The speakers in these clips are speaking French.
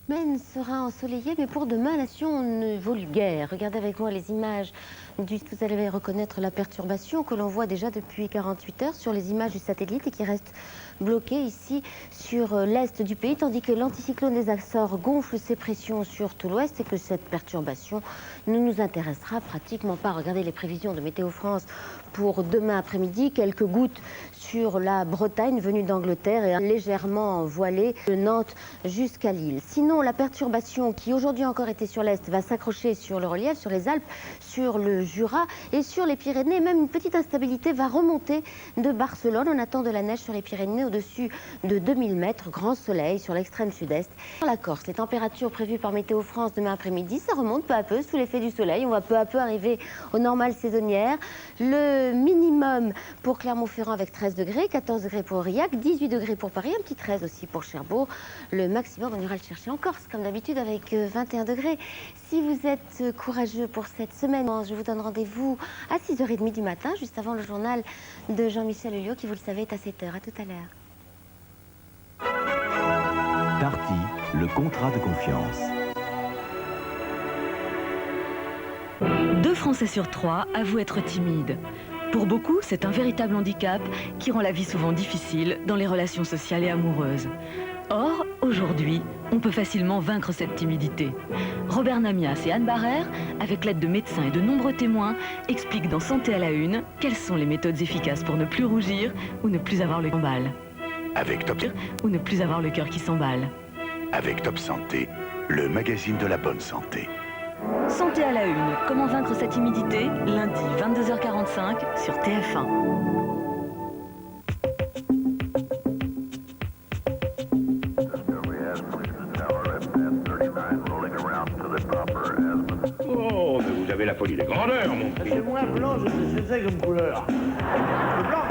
semaine sera ensoleillée, mais pour demain, la Sion ne vaut guère. Regardez avec moi les images. Vous allez reconnaître la perturbation que l'on voit déjà depuis 48 heures sur les images du satellite et qui reste bloquée ici sur l'est du pays, tandis que l'anticyclone des Açores gonfle ses pressions sur tout l'ouest et que cette perturbation ne nous intéressera pratiquement pas. Regardez les prévisions de Météo France pour demain après-midi. Quelques gouttes sur la Bretagne venue d'Angleterre et légèrement voilée de Nantes jusqu'à Lille. Sinon, la perturbation qui aujourd'hui encore était sur l'est va s'accrocher sur le relief, sur les Alpes, sur le Jura et sur les Pyrénées. Même une petite instabilité va remonter de Barcelone. On attend de la neige sur les Pyrénées au-dessus de 2000 mètres. Grand soleil sur l'extrême sud-est. Sur la Corse, les températures prévues par Météo France demain après-midi, ça remonte peu à peu sous l'effet du soleil. On va peu à peu arriver aux normales saisonnières. Le minimum pour Clermont-Ferrand avec 13 degrés, 14 degrés pour Aurillac, 18 degrés pour Paris, un petit 13 aussi pour Cherbourg. Le maximum, on ira le chercher en Corse, comme d'habitude, avec 21 degrés. Si vous êtes courageux pour cette semaine, je vous donne rendez-vous à 6h30 du matin, juste avant le journal de Jean-Michel Hulot, qui, vous le savez, est à 7h. À tout à l'heure. Darty, le contrat de confiance. 2 Français sur 3 avouent être timides. Pour beaucoup, c'est un véritable handicap qui rend la vie souvent difficile dans les relations sociales et amoureuses. Or, aujourd'hui, on peut facilement vaincre cette timidité. Robert Namias et Anne Barrère, avec l'aide de médecins et de nombreux témoins, expliquent dans Santé à la Une quelles sont les méthodes efficaces pour ne plus rougir ou ne plus avoir le cœur qui s'emballe. Avec Top Ou ne plus avoir le cœur qui s'emballe. Avec Top Santé, le magazine de la bonne santé. Santé à la Une, comment vaincre sa timidité, lundi 22h45 sur TF1. Oh, mais vous avez la folie des grandeurs, mon petit. C'est moins blanc, je sais ce que c'est comme couleur. Le blanc.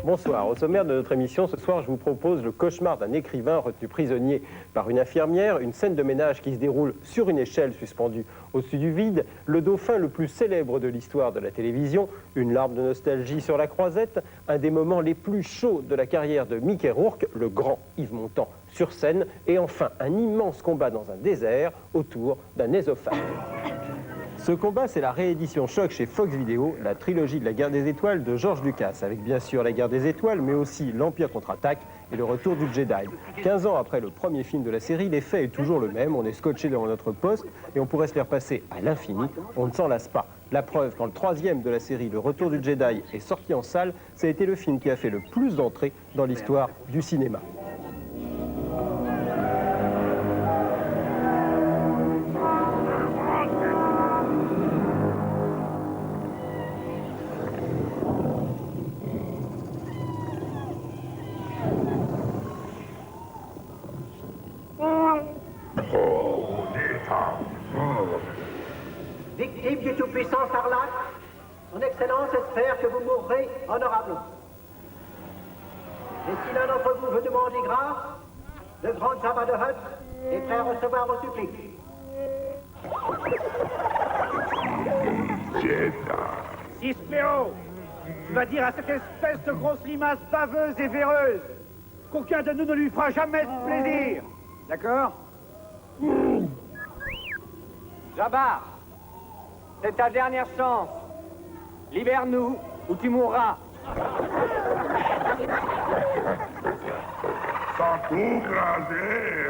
Bonsoir. Au sommaire de notre émission, ce soir, je vous propose le cauchemar d'un écrivain retenu prisonnier par une infirmière, une scène de ménage qui se déroule sur une échelle suspendue au-dessus du vide, le dauphin le plus célèbre de l'histoire de la télévision, une larme de nostalgie sur la croisette, un des moments les plus chauds de la carrière de Mickey Rourke, le grand Yves Montand sur scène, et enfin un immense combat dans un désert autour d'un ésophague. Ce combat, c'est la réédition choc chez Fox Video, la trilogie de la guerre des étoiles de George Lucas, avec bien sûr la guerre des étoiles, mais aussi l'Empire contre-attaque et le retour du Jedi. 15 ans après le premier film de la série, l'effet est toujours le même, on est scotché devant notre poste et on pourrait se faire passer à l'infini, on ne s'en lasse pas. La preuve, quand le troisième de la série, le retour du Jedi, est sorti en salle, ça a été le film qui a fait le plus d'entrées dans l'histoire du cinéma. Victime du tout-puissant Sarlac, son Excellence espère que vous mourrez honorablement. Et si l'un d'entre vous veut demander grâce, le grand Jabba de Hutt est prêt à recevoir vos suppliques. Cispéo, tu vas dire à cette espèce de grosse limace baveuse et véreuse qu'aucun de nous ne lui fera jamais ce plaisir. D'accord? Jabba, c'est ta dernière chance. Libère-nous ou tu mourras. Sans tout graser.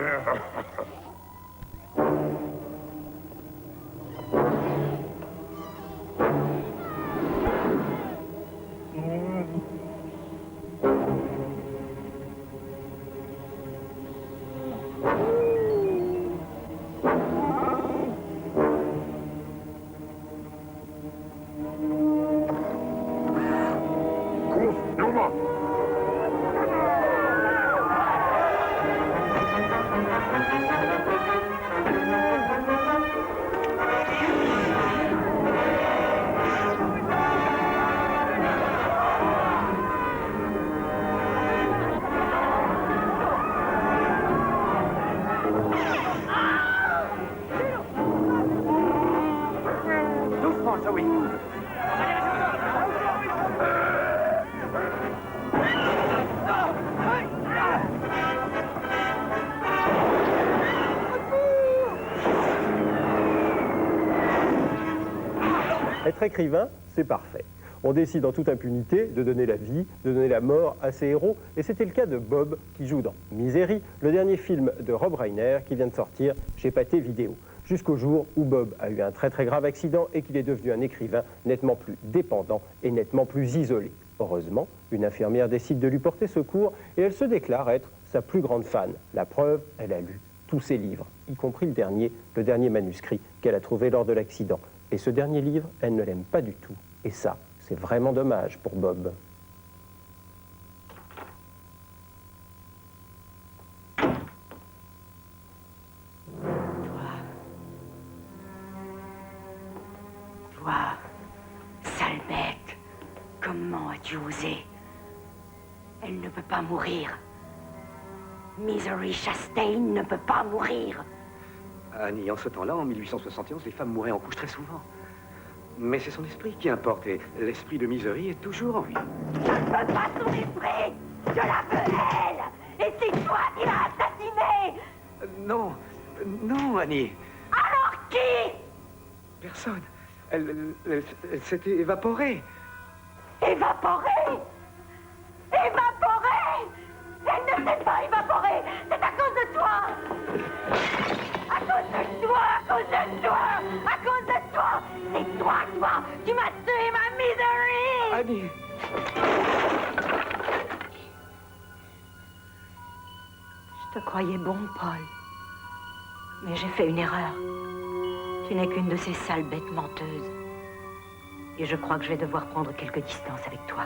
être écrivain, c'est parfait. On décide en toute impunité de donner la vie, de donner la mort à ses héros. Et c'était le cas de Bob, qui joue dans Misery, le dernier film de Rob Reiner qui vient de sortir chez Pathé Vidéo. Jusqu'au jour où Bob a eu un très très grave accident et qu'il est devenu un écrivain nettement plus dépendant et nettement plus isolé. Heureusement, une infirmière décide de lui porter secours et elle se déclare être sa plus grande fan. La preuve, elle a lu tous ses livres, y compris le dernier manuscrit qu'elle a trouvé lors de l'accident. Et ce dernier livre, elle ne l'aime pas du tout. Et ça, c'est vraiment dommage pour Bob. Toi, sale bête, comment as-tu osé? Elle ne peut pas mourir. Misery Chastain ne peut pas mourir. Annie, en ce temps-là, en 1871, les femmes mouraient en couche très souvent. Mais c'est son esprit qui importe, et l'esprit de Misery est toujours en vie. Je ne veux pas son esprit! Je la veux, elle! Et c'est toi qui l'as assassinée! Non, non, Annie. Alors qui? Personne. Elle s'était évaporée. Évaporée? Évaporée? Elle ne s'est pas évaporée! C'est à cause de toi! À cause de toi! À cause de toi! À cause de toi! C'est toi! Tu m'as tué ma Misery! Annie! Je te croyais bon, Paul. Mais j'ai fait une erreur. Tu n'es qu'une de ces sales bêtes menteuses. Et je crois que je vais devoir prendre quelques distances avec toi.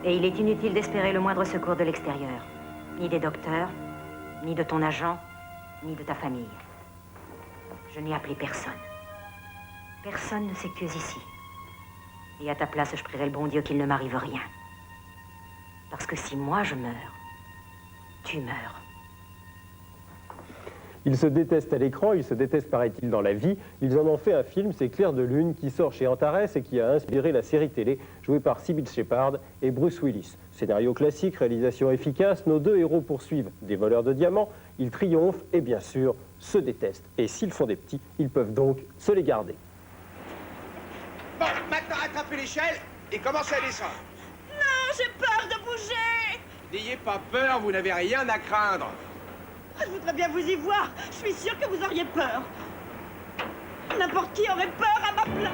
Et il est inutile d'espérer le moindre secours de l'extérieur. Ni des docteurs, ni de ton agent, ni de ta famille. Je n'ai appelé personne. Personne ne sait que tu es ici. Et à ta place, je prierai le bon Dieu qu'il ne m'arrive rien. Parce que si moi je meurs, tu meurs. Ils se détestent à l'écran, ils se détestent, paraît-il, dans la vie. Ils en ont fait un film, c'est Clair de Lune, qui sort chez Antares et qui a inspiré la série télé jouée par Sybil Shepherd et Bruce Willis. Scénario classique, réalisation efficace, nos deux héros poursuivent des voleurs de diamants, ils triomphent et bien sûr se détestent. Et s'ils font des petits, ils peuvent donc se les garder. Bon, maintenant attrapez l'échelle et commencez à descendre. Non, j'ai peur de bouger. N'ayez pas peur, vous n'avez rien à craindre. Je voudrais bien vous y voir. Je suis sûre que vous auriez peur. N'importe qui aurait peur à ma place.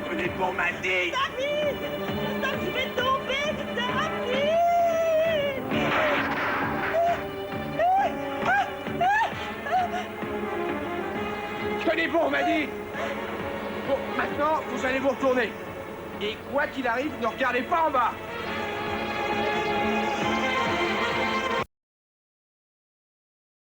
Venez pour m'aider. David! Je vais tomber, David! Tenez bon, on m'a dit. Bon, maintenant, vous allez vous retourner. Et quoi qu'il arrive, ne regardez pas en bas.